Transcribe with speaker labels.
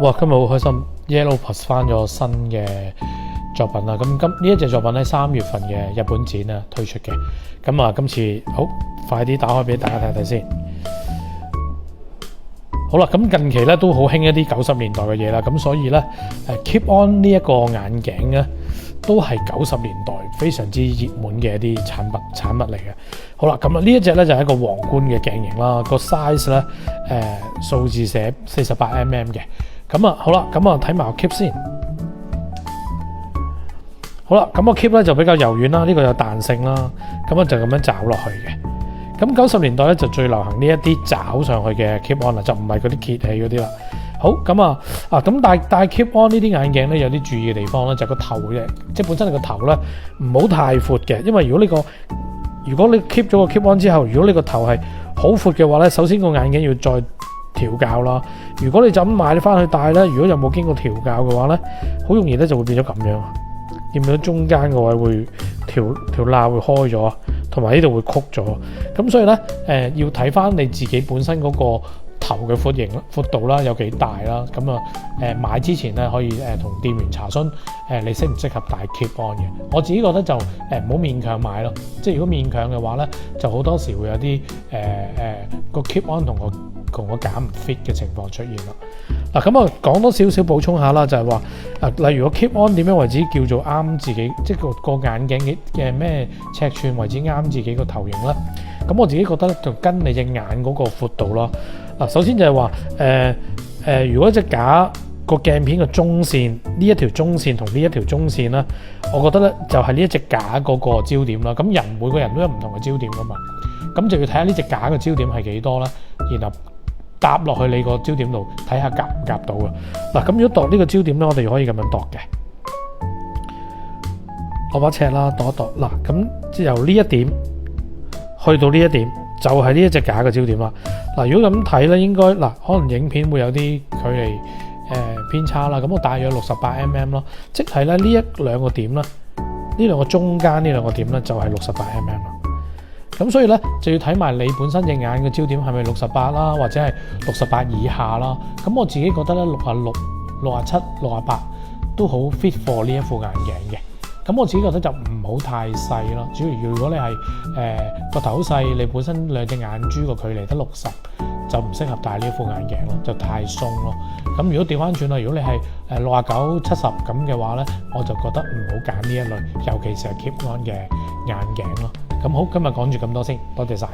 Speaker 1: 哇！今日好開心 ，Yellowplus 翻咗新嘅作品啦。咁呢一隻作品喺3月份嘅日本展啊推出嘅。咁啊，今次好快啲打開俾大家睇睇先。好啦，咁近期咧都好興一啲90年代嘅嘢啦。咁所以咧Keep On 呢一個眼鏡咧，都係90年代非常之熱門嘅一啲產物嚟嘅。好啦，咁啊呢一隻咧就係一個皇冠嘅鏡型啦，個 size 咧數字寫48mm 嘅。咁啊好啦，咁啊睇埋個 keep 先。好啦，咁個 keep 咧就比較柔軟啦，呢個有彈性啦，咁啊就咁樣找落去嘅。咁90年代咧就最流行呢一啲找上去嘅 keep on 啦，就唔係嗰啲揭起嗰啲啦。好，咁咁戴 keep on 呢啲眼鏡咧有啲注意嘅地方咧，就係個頭嘅，即係本身你個頭咧唔好太闊嘅，因為如果你 keep 咗個 keep on 之後，如果你個頭係好闊嘅話咧，首先個眼鏡要再調校啦。如果你就咁買翻去戴咧，如果有冇經過調校嘅話咧，好容易咧就會變咗咁樣。見唔見到中間個位會條罅會開咗，同埋呢度會曲咗。咁所以咧要睇翻你自己本身嗰個頭嘅闊度啦，有幾大啦。咁啊買之前咧可以同店員查詢你適唔適合戴 keep on 嘅。我自己覺得就唔好勉強買咯。即係如果勉強嘅話咧，就好多時會有啲個 keep on 同個夾唔 fit 嘅情況出現啦。嗱，咁啊講多少少補充下啦，就係話例如個 keep on 點樣為止叫做啱自己，即係個眼鏡嘅咩尺寸為止啱自己個頭型啦。咁我自己覺得咧，就跟你隻眼嗰個闊度咯。嗱，首先就係話如果隻架個鏡片嘅中線呢一條中線同呢一條中線咧，我覺得咧就係呢一隻架嗰個焦點啦。咁每個人都有唔同嘅焦點噶嘛，咁就要睇下呢隻架嘅焦點係幾多啦，然後搭落去你個焦點度睇下夾唔夾到啊。嗱，咁如果度呢個焦點咧，我哋可以咁樣度嘅，攞把尺啦，度一度。嗱，咁即由呢一點去到呢一點，就係呢一隻架嘅焦點啦。嗱，如果咁睇咧，應該可能影片會有啲距離偏差啦。咁我大約68mm咯，即係咧呢一兩個點啦，呢兩個中間呢兩個點咧就係68mm啦。咁所以咧就要睇埋你本身隻眼嘅焦點係咪68啦，或者係68以下啦。咁我自己覺得咧66、67、68都好 fit for 呢一副眼鏡嘅。咁我自己覺得就唔好太細咯。主要如果你係個頭好細，你本身兩隻眼珠個距離得60，就唔適合戴呢一副眼鏡咯，就太鬆咯。咁如果調翻轉啦，如果你係69、70咁嘅話咧，我就覺得唔好揀呢一類，尤其是係 keep on 嘅眼鏡咯。咁好，今日講住咁多先，多謝晒。